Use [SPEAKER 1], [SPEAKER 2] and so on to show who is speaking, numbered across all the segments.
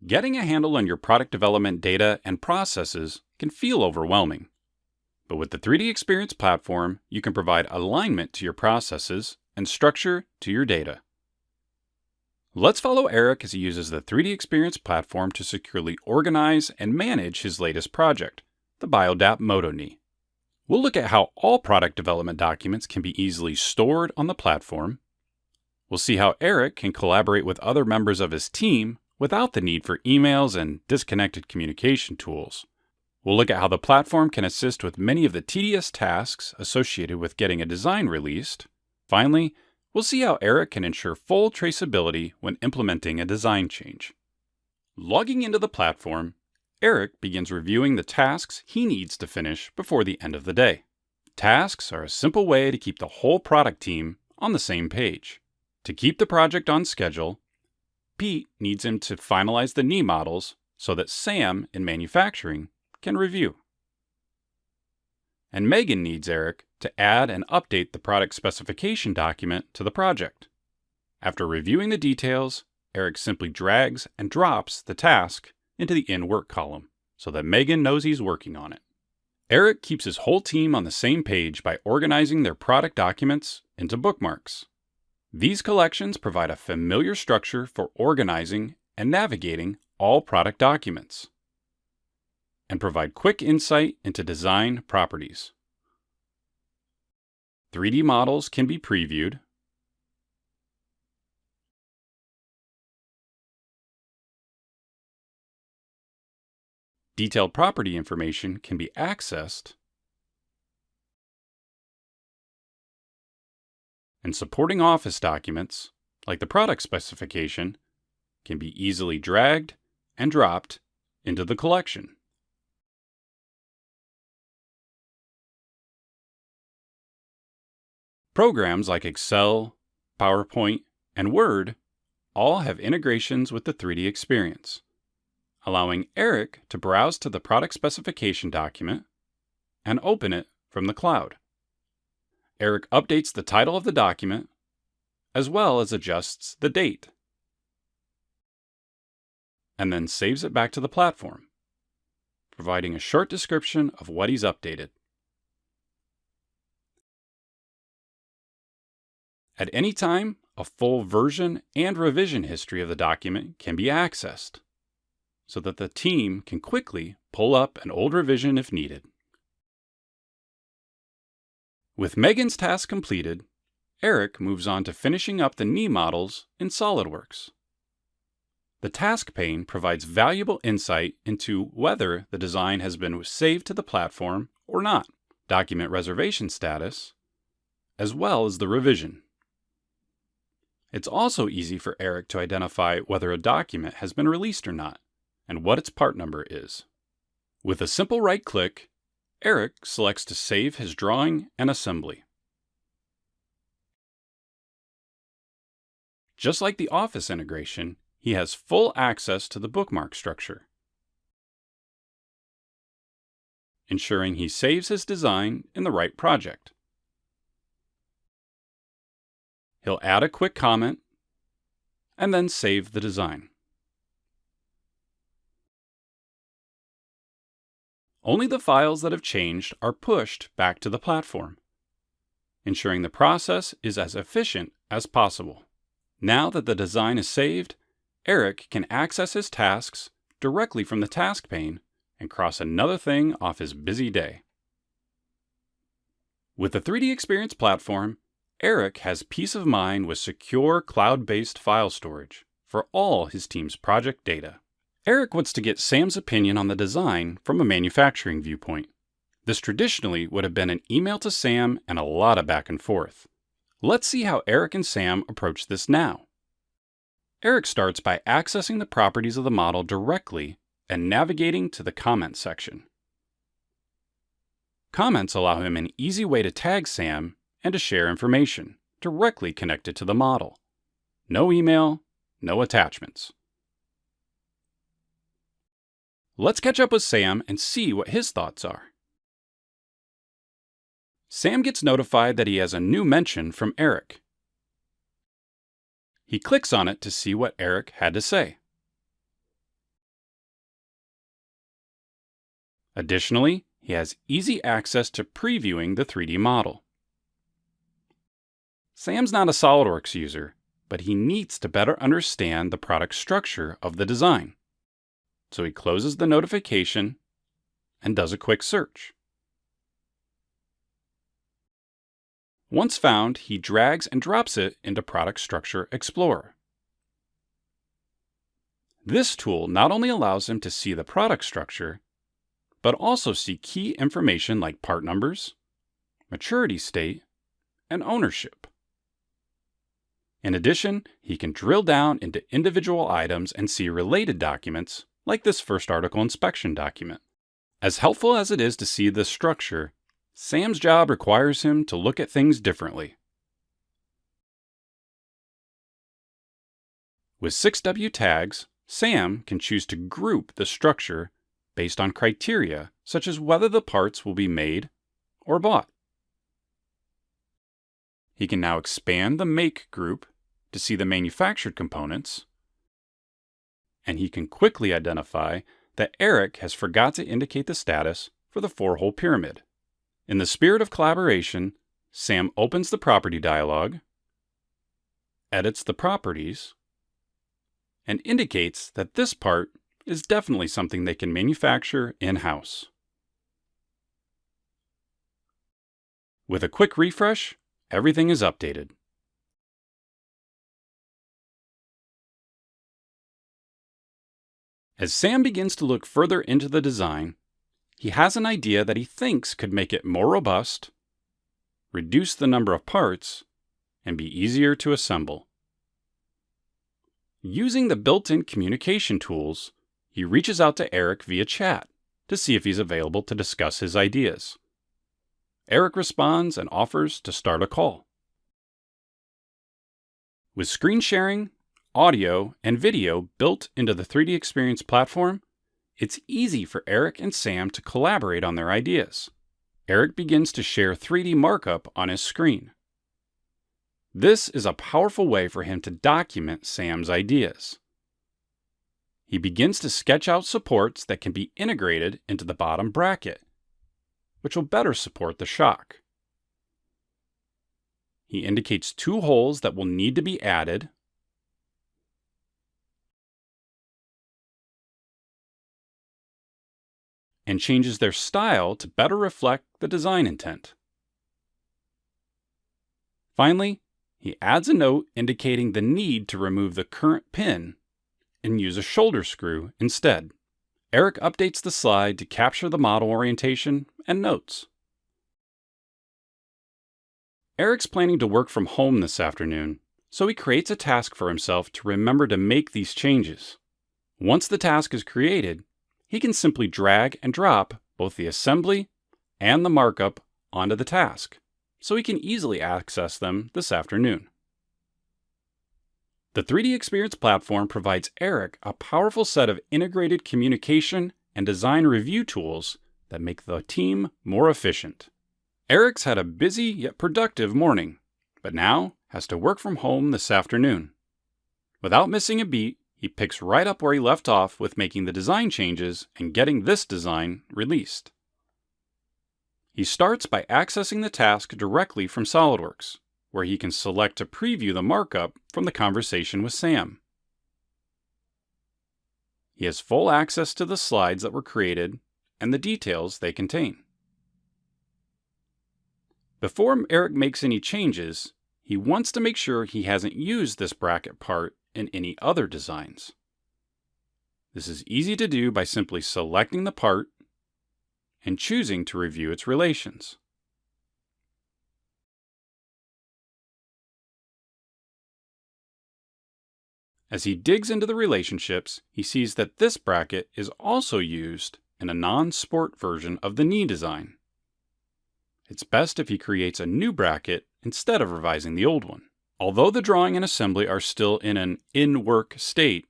[SPEAKER 1] Getting a handle on your product development data and processes can feel overwhelming. But with the 3DEXPERIENCE platform, you can provide alignment to your processes and structure to your data. Let's follow Eric as he uses the 3DEXPERIENCE platform to securely organize and manage his latest project, the Biodap Moto Knee. We'll look at how all product development documents can be easily stored on the platform. We'll see how Eric can collaborate with other members of his team without the need for emails and disconnected communication tools. We'll look at how the platform can assist with many of the tedious tasks associated with getting a design released. Finally, we'll see how Eric can ensure full traceability when implementing a design change. Logging into the platform, Eric begins reviewing the tasks he needs to finish before the end of the day. Tasks are a simple way to keep the whole product team on the same page. To keep the project on schedule, Pete needs him to finalize the knee models so that Sam in manufacturing can review. And Megan needs Eric to add and update the product specification document to the project. After reviewing the details, Eric simply drags and drops the task into the In Work column so that Megan knows he's working on it. Eric keeps his whole team on the same page by organizing their product documents into bookmarks. These collections provide a familiar structure for organizing and navigating all product documents, and provide quick insight into design properties. 3D models can be previewed. Detailed property information can be accessed, and supporting office documents, like the product specification, can be easily dragged and dropped into the collection. Programs like Excel, PowerPoint, and Word all have integrations with the 3DEXPERIENCE, allowing Eric to browse to the product specification document and open it from the cloud. Eric updates the title of the document, as well as adjusts the date, and then saves it back to the platform, providing a short description of what he's updated. At any time, a full version and revision history of the document can be accessed, so that the team can quickly pull up an old revision if needed. With Megan's task completed, Eric moves on to finishing up the knee models in SOLIDWORKS. The task pane provides valuable insight into whether the design has been saved to the platform or not, document reservation status, as well as the revision. It's also easy for Eric to identify whether a document has been released or not, and what its part number is. With a simple right click, Eric selects to save his drawing and assembly. Just like the Office integration, he has full access to the bookmark structure, ensuring he saves his design in the right project. He'll add a quick comment and then save the design. Only the files that have changed are pushed back to the platform, ensuring the process is as efficient as possible. Now that the design is saved, Eric can access his tasks directly from the task pane and cross another thing off his busy day. With the 3DEXPERIENCE platform, Eric has peace of mind with secure cloud-based file storage for all his team's project data. Eric wants to get Sam's opinion on the design from a manufacturing viewpoint. This traditionally would have been an email to Sam and a lot of back and forth. Let's see how Eric and Sam approach this now. Eric starts by accessing the properties of the model directly and navigating to the comments section. Comments allow him an easy way to tag Sam and to share information directly connected to the model. No email, no attachments. Let's catch up with Sam and see what his thoughts are. Sam gets notified that he has a new mention from Eric. He clicks on it to see what Eric had to say. Additionally, he has easy access to previewing the 3D model. Sam's not a SOLIDWORKS user, but he needs to better understand the product structure of the design. So he closes the notification and does a quick search. Once found, he drags and drops it into Product Structure Explorer. This tool not only allows him to see the product structure, but also see key information like part numbers, maturity state, and ownership. In addition, he can drill down into individual items and see related documents, like this first article inspection document. As helpful as it is to see this structure, Sam's job requires him to look at things differently. With 6W tags, Sam can choose to group the structure based on criteria such as whether the parts will be made or bought. He can now expand the Make group to see the manufactured components, and he can quickly identify that Eric has forgot to indicate the status for the 4-hole pyramid. In the spirit of collaboration, Sam opens the property dialog, edits the properties, and indicates that this part is definitely something they can manufacture in-house. With a quick refresh, everything is updated. As Sam begins to look further into the design, he has an idea that he thinks could make it more robust, reduce the number of parts, and be easier to assemble. Using the built-in communication tools, he reaches out to Eric via chat to see if he's available to discuss his ideas. Eric responds and offers to start a call. With screen sharing, audio, and video built into the 3DEXPERIENCE platform, it's easy for Eric and Sam to collaborate on their ideas. Eric begins to share 3D markup on his screen. This is a powerful way for him to document Sam's ideas. He begins to sketch out supports that can be integrated into the bottom bracket, which will better support the shock. He indicates 2 holes that will need to be added, and changes their style to better reflect the design intent. Finally, he adds a note indicating the need to remove the current pin and use a shoulder screw instead. Eric updates the slide to capture the model orientation and notes. Eric's planning to work from home this afternoon, so he creates a task for himself to remember to make these changes. Once the task is created, he can simply drag and drop both the assembly and the markup onto the task, so he can easily access them this afternoon. The 3DEXPERIENCE platform provides Eric a powerful set of integrated communication and design review tools that make the team more efficient. Eric's had a busy yet productive morning, but now has to work from home this afternoon. Without missing a beat, he picks right up where he left off with making the design changes and getting this design released. He starts by accessing the task directly from SOLIDWORKS, where he can select to preview the markup from the conversation with Sam. He has full access to the slides that were created and the details they contain. Before Eric makes any changes, he wants to make sure he hasn't used this bracket part in any other designs. This is easy to do by simply selecting the part and choosing to review its relations. As he digs into the relationships, he sees that this bracket is also used in a non-sport version of the knee design. It's best if he creates a new bracket instead of revising the old one. Although the drawing and assembly are still in an in-work state,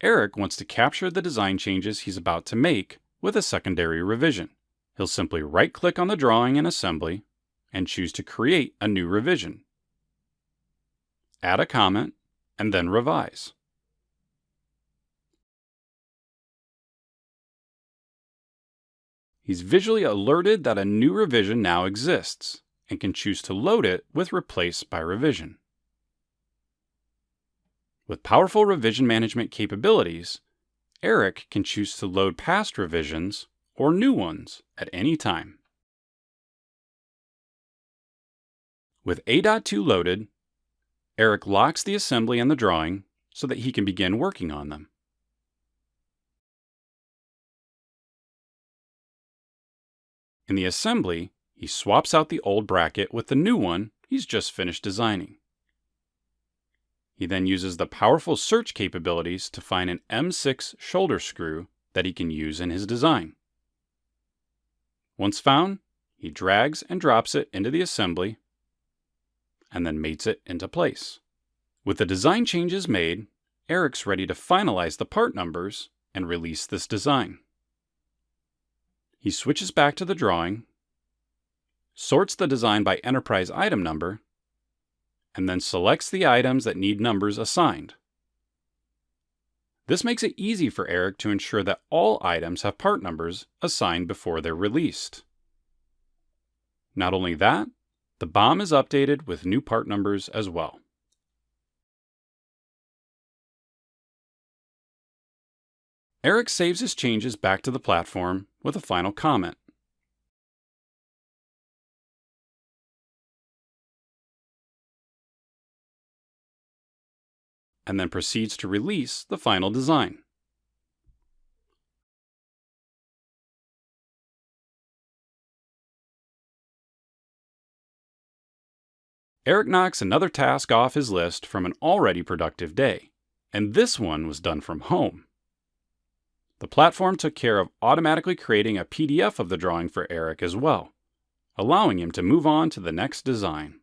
[SPEAKER 1] Eric wants to capture the design changes he's about to make with a secondary revision. He'll simply right-click on the drawing and assembly and choose to create a new revision. Add a comment, and then revise. he's visually alerted that a new revision now exists and can choose to load it with Replace by Revision. With powerful revision management capabilities, Eric can choose to load past revisions or new ones at any time. With A.2 loaded, Eric locks the assembly and the drawing so that he can begin working on them. In the assembly, he swaps out the old bracket with the new one he's just finished designing. He then uses the powerful search capabilities to find an M6 shoulder screw that he can use in his design. Once found, he drags and drops it into the assembly and then mates it into place. With the design changes made, Eric's ready to finalize the part numbers and release this design. He switches back to the drawing, sorts the design by enterprise item number, and then selects the items that need numbers assigned. This makes it easy for Eric to ensure that all items have part numbers assigned before they're released. Not only that, the BOM is updated with new part numbers as well. Eric saves his changes back to the platform with a final comment. And then proceeds to release the final design. Eric knocks another task off his list from an already productive day, and this one was done from home. The platform took care of automatically creating a PDF of the drawing for Eric as well, allowing him to move on to the next design.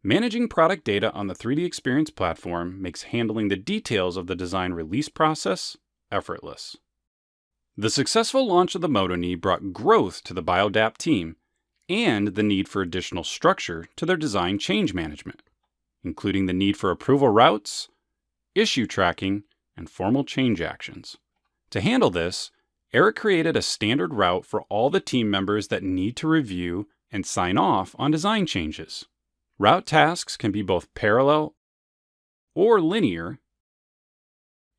[SPEAKER 1] Managing product data on the 3DEXPERIENCE platform makes handling the details of the design release process effortless. The successful launch of the MotoKnee brought growth to the BioDAP team and the need for additional structure to their design change management, including the need for approval routes, issue tracking, and formal change actions. To handle this, Eric created a standard route for all the team members that need to review and sign off on design changes. Route tasks can be both parallel or linear,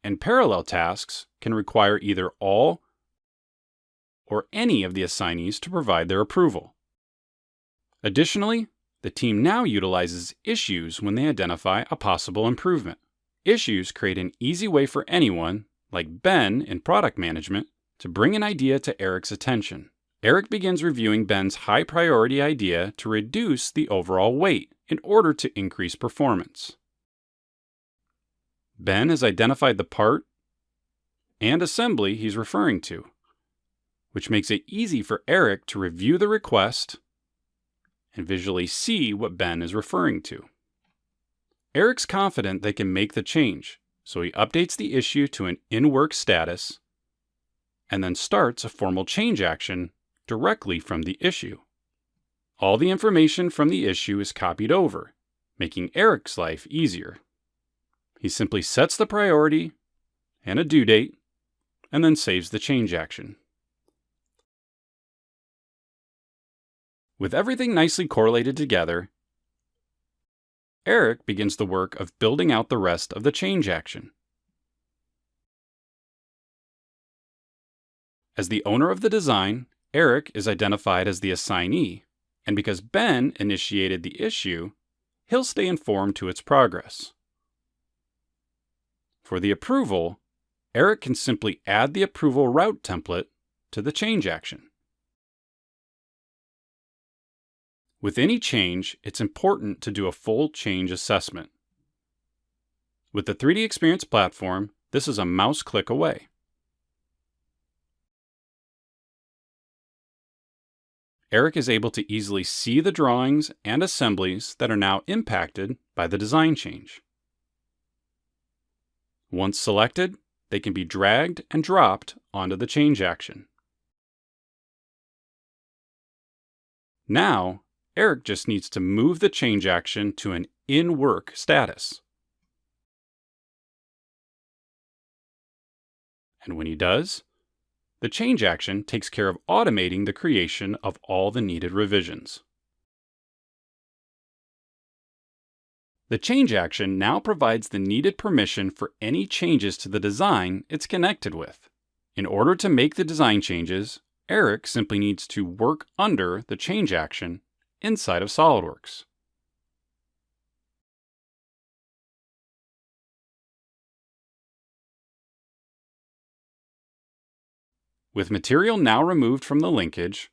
[SPEAKER 1] and parallel tasks can require either all or any of the assignees to provide their approval. Additionally, the team now utilizes issues when they identify a possible improvement. Issues create an easy way for anyone, like Ben in product management, to bring an idea to Eric's attention. Eric begins reviewing Ben's high-priority idea to reduce the overall weight in order to increase performance. Ben has identified the part and assembly he's referring to, which makes it easy for Eric to review the request and visually see what Ben is referring to. Eric's confident they can make the change, so he updates the issue to an in-work status and then starts a formal change action directly from the issue. All the information from the issue is copied over, making Eric's life easier. He simply sets the priority and a due date, and then saves the change action. With everything nicely correlated together, Eric begins the work of building out the rest of the change action. As the owner of the design, Eric is identified as the assignee, and because Ben initiated the issue, he'll stay informed to its progress. For the approval, Eric can simply add the approval route template to the change action. With any change, it's important to do a full change assessment. With the 3DEXPERIENCE platform, this is a mouse click away. Eric is able to easily see the drawings and assemblies that are now impacted by the design change. Once selected, they can be dragged and dropped onto the change action. Now, Eric just needs to move the change action to an in-work status. And when he does, the change action takes care of automating the creation of all the needed revisions. The change action now provides the needed permission for any changes to the design it's connected with. In order to make the design changes, Eric simply needs to work under the change action inside of SOLIDWORKS. With material now removed from the linkage,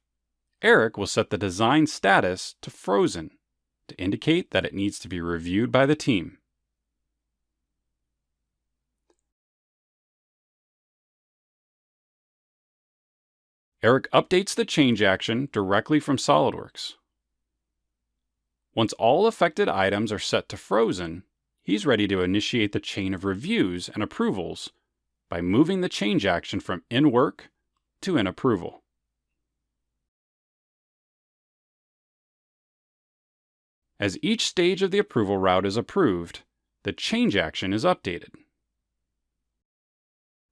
[SPEAKER 1] Eric will set the design status to frozen to indicate that it needs to be reviewed by the team. Eric updates the change action directly from SOLIDWORKS. Once all affected items are set to frozen, he's ready to initiate the chain of reviews and approvals by moving the change action from in work to in approval. As each stage of the approval route is approved, the change action is updated.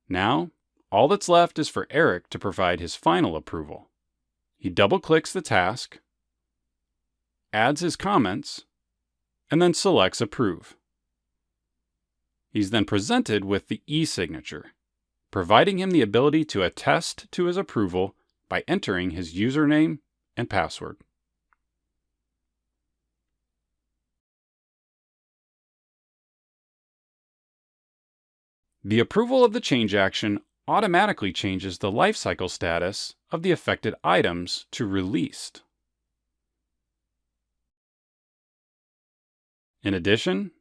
[SPEAKER 1] Now, all that's left is for Eric to provide his final approval. He double-clicks the task, adds his comments, and then selects Approve. He's then presented with the e-signature, providing him the ability to attest to his approval by entering his username and password. The approval of the change action automatically changes the lifecycle status of the affected items to Released. In addition,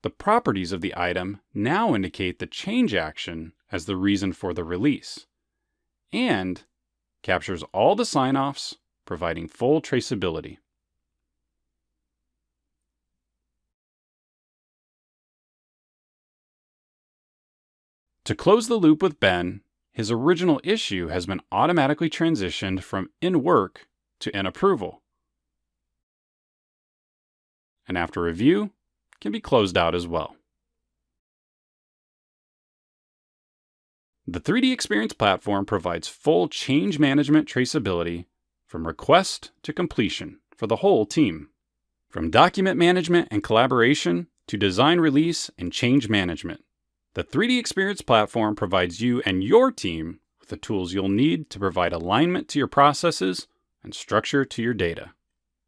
[SPEAKER 1] the properties of the item now indicate the change action as the reason for the release, and captures all the sign-offs, providing full traceability. To close the loop with Ben, his original issue has been automatically transitioned from in work to in approval, and after review, can be closed out as well. The 3DEXPERIENCE platform provides full change management traceability from request to completion for the whole team. From document management and collaboration to design release and change management, the 3DEXPERIENCE platform provides you and your team with the tools you'll need to provide alignment to your processes and structure to your data.